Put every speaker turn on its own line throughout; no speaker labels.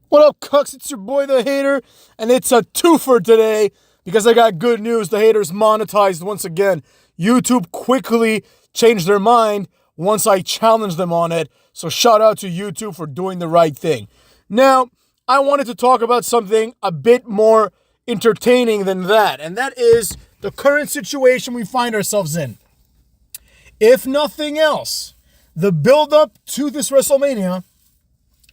What up, Cucks? It's your boy, The Hater, and it's a twofer today because I got good news. The Hater's monetized once again. YouTube quickly changed their mind once I challenged them on it, so shout out to YouTube for doing the right thing. Now, I wanted to talk about something a bit more entertaining than that, and that is the current situation we find ourselves in. If nothing else, the build-up to this WrestleMania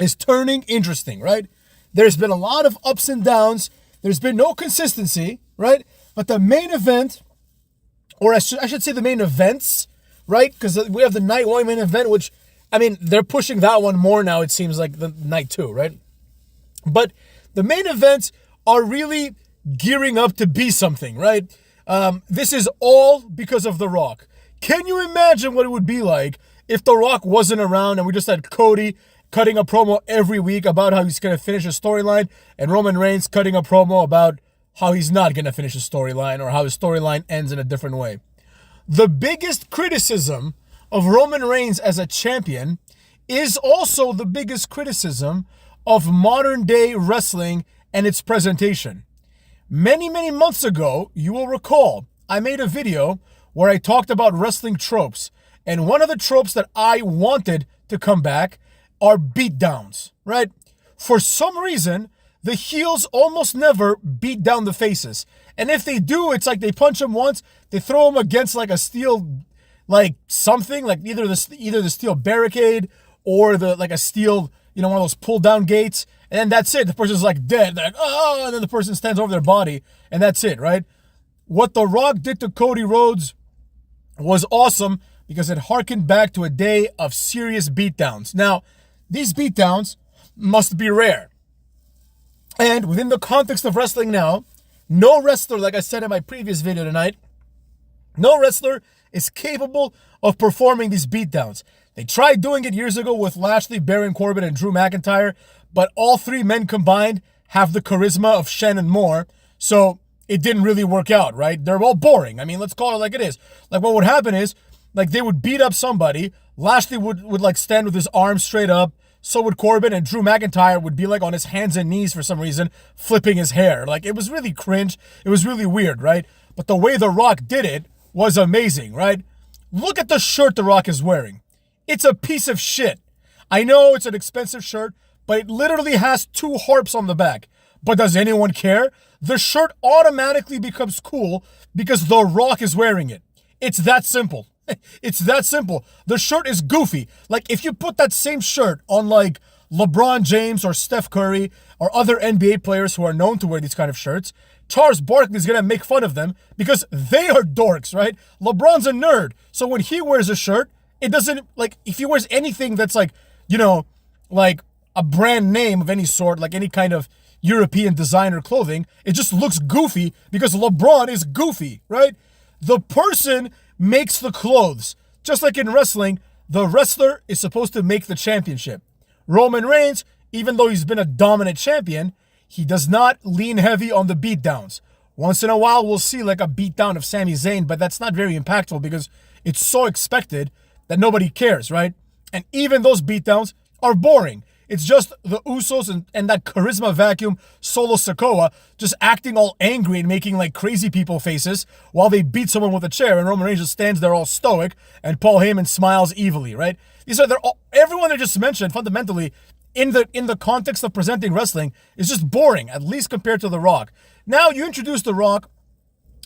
is turning interesting, right? There's been a lot of ups and downs. There's been no consistency, right? But the main event, or I should say the main events, right? Because we have the night one main event, which, I mean, they're pushing that one more now, it seems like, the night two, right? But the main events are really gearing up to be something, right? This is all because of The Rock. Can you imagine what it would be like if The Rock wasn't around and we just had Cody cutting a promo every week about how he's going to finish a storyline, and Roman Reigns cutting a promo about how he's not going to finish a storyline or how his storyline ends in a different way? The biggest criticism of Roman Reigns as a champion is also the biggest criticism of modern day wrestling and its presentation. Many, many months ago, you will recall, I made a video where I talked about wrestling tropes, and one of the tropes that I wanted to come back are beatdowns, right? For some reason, the heels almost never beat down the faces. And if they do, it's like they punch them once, they throw them against like a steel, like something, like either the steel barricade or like a steel, one of those pull down gates. And then that's it. The person's like dead, like, oh, and then the person stands over their body and that's it, right? What The Rock did to Cody Rhodes was awesome because it harkened back to a day of serious beatdowns. Now, these beatdowns must be rare. And within the context of wrestling now, no wrestler, like I said in my previous video tonight, no wrestler is capable of performing these beatdowns. They tried doing it years ago with Lashley, Baron Corbin, and Drew McIntyre, but all three men combined have the charisma of Shannon Moore, so it didn't really work out, right? They're all boring. I mean, let's call it like it is. Like, what would happen is, like, they would beat up somebody, Lashley would like stand with his arms straight up, so would Corbin, and Drew McIntyre would be like on his hands and knees for some reason, flipping his hair. Like, it was really cringe. It was really weird, right? But the way The Rock did it was amazing, right? Look at the shirt The Rock is wearing. It's a piece of shit. I know it's an expensive shirt, but it literally has two harps on the back. But does anyone care? The shirt automatically becomes cool because The Rock is wearing it. It's that simple. It's that simple. The shirt is goofy. Like, if you put that same shirt on, like, LeBron James or Steph Curry or other NBA players who are known to wear these kind of shirts, Charles Barkley is going to make fun of them because they are dorks, right? LeBron's a nerd. So when he wears a shirt, it doesn't, like, if he wears anything that's like, like a brand name of any sort, like any kind of European designer clothing, it just looks goofy because LeBron is goofy, right? The person makes the clothes. Just like in wrestling, the wrestler is supposed to make the championship. Roman Reigns, even though he's been a dominant champion, he does not lean heavy on the beatdowns. Once in a while, we'll see like a beatdown of Sami Zayn, but that's not very impactful because it's so expected that nobody cares, right? And even those beatdowns are boring. It's just the Usos and that charisma vacuum, Solo Sikoa, just acting all angry and making like crazy people faces while they beat someone with a chair, and Roman Reigns just stands there all stoic, and Paul Heyman smiles evilly, right? Everyone I just mentioned, fundamentally, in the context of presenting wrestling, is just boring, at least compared to The Rock. Now you introduce The Rock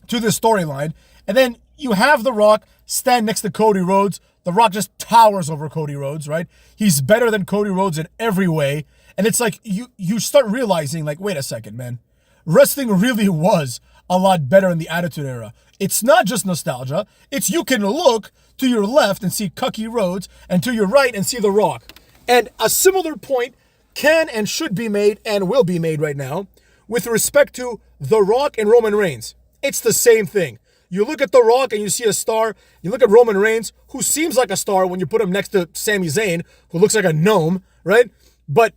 to this storyline, and then you have The Rock stand next to Cody Rhodes. The Rock just towers over Cody Rhodes, right? He's better than Cody Rhodes in every way. And it's like, you start realizing, like, wait a second, man. Wrestling really was a lot better in the Attitude Era. It's not just nostalgia. It's you can look to your left and see Cucky Rhodes, and to your right and see The Rock. And a similar point can and should be made and will be made right now with respect to The Rock and Roman Reigns. It's the same thing. You look at The Rock and you see a star. You look at Roman Reigns, who seems like a star when you put him next to Sami Zayn, who looks like a gnome, right? But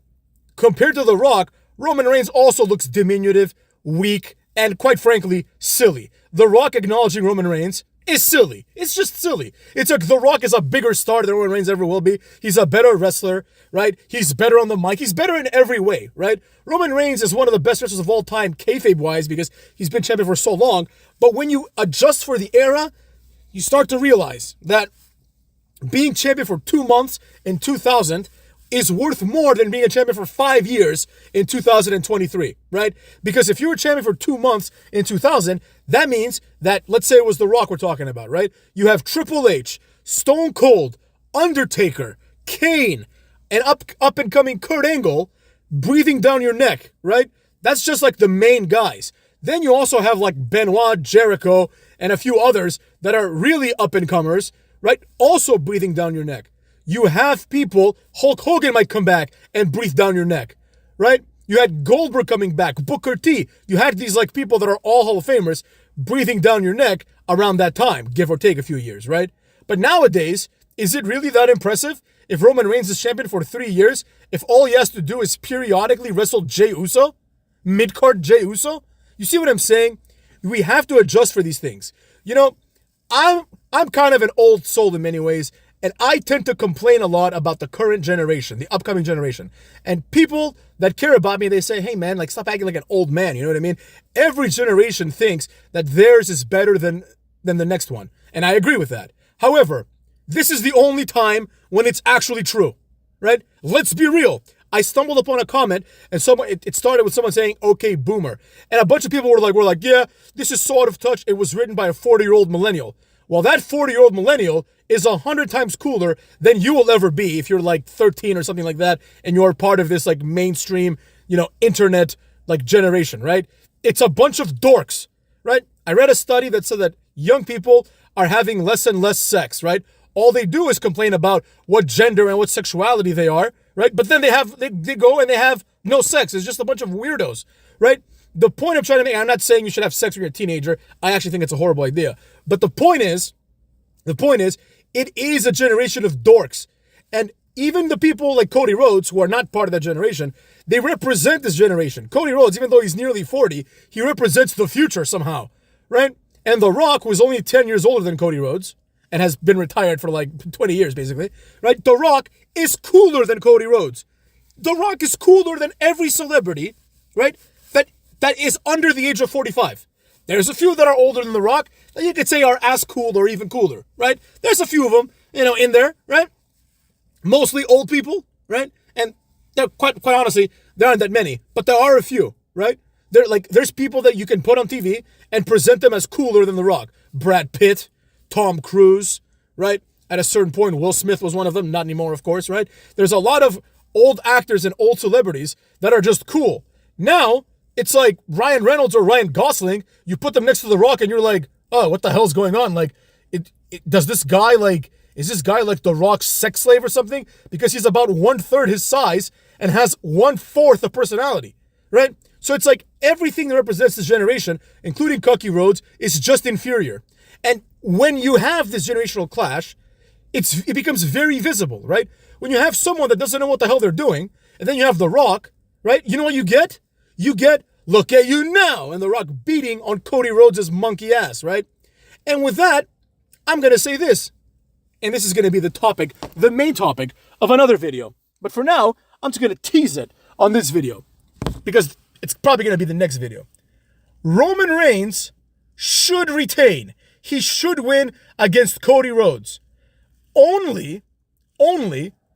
compared to The Rock, Roman Reigns also looks diminutive, weak, and quite frankly, silly. The Rock acknowledging Roman Reigns is silly. It's just silly. It's like The Rock is a bigger star than Roman Reigns ever will be. He's a better wrestler, right? He's better on the mic. He's better in every way, right? Roman Reigns is one of the best wrestlers of all time, kayfabe-wise, because he's been champion for so long. But when you adjust for the era, you start to realize that being champion for 2 months in 2000 is worth more than being a champion for 5 years in 2023, right? Because if you were champion for 2 months in 2000, that means that, let's say it was The Rock we're talking about, right? You have Triple H, Stone Cold, Undertaker, Kane, and up and coming Kurt Angle breathing down your neck, right? That's just like the main guys. Then you also have like Benoit, Jericho, and a few others that are really up and comers, right? Also breathing down your neck. You have people, Hulk Hogan might come back and breathe down your neck, right? You had Goldberg coming back, Booker T. You had these like people that are all Hall of Famers breathing down your neck around that time, give or take a few years, right? But nowadays, is it really that impressive if Roman Reigns is champion for 3 years, if all he has to do is periodically wrestle Jey Uso? Mid-card Jey Uso? You see what I'm saying? We have to adjust for these things. You know, I'm kind of an old soul in many ways, and I tend to complain a lot about the current generation, the upcoming generation. And people that care about me, they say, hey man, like stop acting like an old man, you know what I mean? Every generation thinks that theirs is better than the next one. And I agree with that. However, this is the only time when it's actually true, right? Let's be real. I stumbled upon a comment and it started with someone saying, okay, boomer. And a bunch of people were like, yeah, this is so out of touch. It was written by a 40-year-old millennial. Well, that 40-year-old millennial is 100 times cooler than you will ever be if you're like 13 or something like that and you're part of this like mainstream, internet like generation, right? It's a bunch of dorks, right? I read a study that said that young people are having less and less sex, right? All they do is complain about what gender and what sexuality they are, right? But then they go and they have no sex. It's just a bunch of weirdos, right? The point I'm trying to make, I'm not saying you should have sex when you're a teenager. I actually think it's a horrible idea. But the point is, it is a generation of dorks. And even the people like Cody Rhodes, who are not part of that generation, they represent this generation. Cody Rhodes, even though he's nearly 40, he represents the future somehow, right? And The Rock, who is only 10 years older than Cody Rhodes, and has been retired for like 20 years, basically, right? The Rock is cooler than Cody Rhodes. The Rock is cooler than every celebrity, right? That is under the age of 45. There's a few that are older than The Rock that you could say are as cool or even cooler, right? There's a few of them, in there, right? Mostly old people, right? And they're quite honestly, there aren't that many, but there are a few, right? There's people that you can put on TV and present them as cooler than The Rock. Brad Pitt, Tom Cruise, right? At a certain point, Will Smith was one of them. Not anymore, of course, right? There's a lot of old actors and old celebrities that are just cool. Now, it's like Ryan Reynolds or Ryan Gosling. You put them next to The Rock and you're like, oh, what the hell's going on? Like, is this guy like The Rock's sex slave or something? Because he's about 1/3 his size and has 1/4 of personality, right? So it's like everything that represents this generation, including Cody Rhodes, is just inferior. And when you have this generational clash, it becomes very visible, right? When you have someone that doesn't know what the hell they're doing, and then you have The Rock, right? You know what you get? You get, look at you now, and The Rock beating on Cody Rhodes' monkey ass, right? And with that, I'm going to say this, and this is going to be the main topic of another video. But for now, I'm just going to tease it on this video, because it's probably going to be the next video. Roman Reigns should retain. He should win against Cody Rhodes. Only,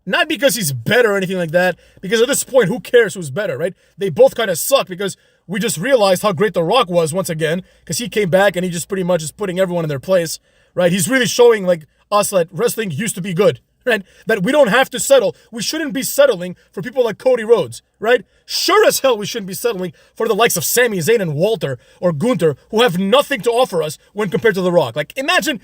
not because he's better or anything like that, because at this point, who cares who's better, right? They both kind of suck because we just realized how great The Rock was once again, because he came back and he just pretty much is putting everyone in their place, right? He's really showing like us that wrestling used to be good, right? That we don't have to settle. We shouldn't be settling for people like Cody Rhodes, right? Sure as hell we shouldn't be settling for the likes of Sami Zayn and Walter or Gunther, who have nothing to offer us when compared to The Rock. Like imagine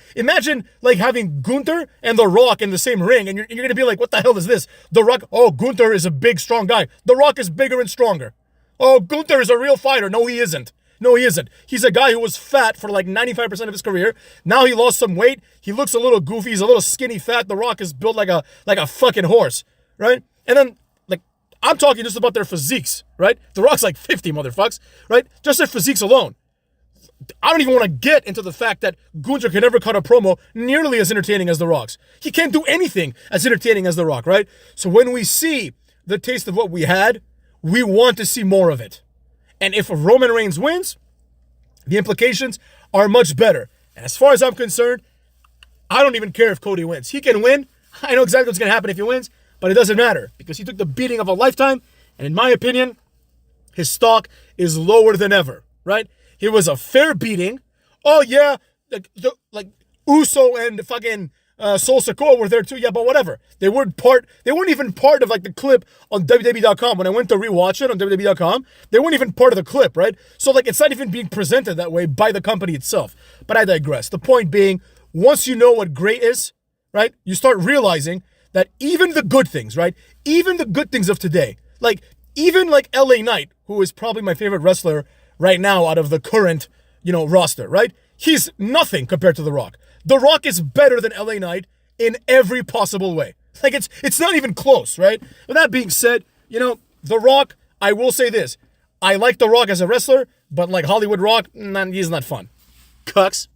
like having Gunther and The Rock in the same ring, and you're going to be like, what the hell is this? The Rock, oh, Gunther is a big, strong guy. The Rock is bigger and stronger. Oh, Gunther is a real fighter. No, he isn't. He's a guy who was fat for like 95% of his career. Now he lost some weight. He looks a little goofy. He's a little skinny fat. The Rock is built like a fucking horse, right? And then, like, I'm talking just about their physiques, right? The Rock's like 50, motherfucks, right? Just their physiques alone. I don't even want to get into the fact that Gunther can never cut a promo nearly as entertaining as The Rock's. He can't do anything as entertaining as The Rock, right? So when we see the taste of what we had, we want to see more of it. And if Roman Reigns wins, the implications are much better. And as far as I'm concerned, I don't even care if Cody wins. He can win. I know exactly what's going to happen if he wins, but it doesn't matter because he took the beating of a lifetime. And in my opinion, his stock is lower than ever, right? It was a fair beating. Oh, yeah, like Uso and fucking Sol Sikoa were there too. Yeah, but whatever. They weren't even part of like the clip on WWE.com. When I went to rewatch it on WWE.com, they weren't even part of the clip, right? So like it's not even being presented that way by the company itself. But I digress. The point being, once you know what great is, right, you start realizing that even the good things, right, even the good things of today, like even like LA Knight, who is probably my favorite wrestler right now out of the current, roster, right? He's nothing compared to The Rock. The Rock is better than LA Knight in every possible way. Like it's not even close, right? With that being said, The Rock, I will say this. I like The Rock as a wrestler, but like Hollywood Rock, he's not fun. Cucks.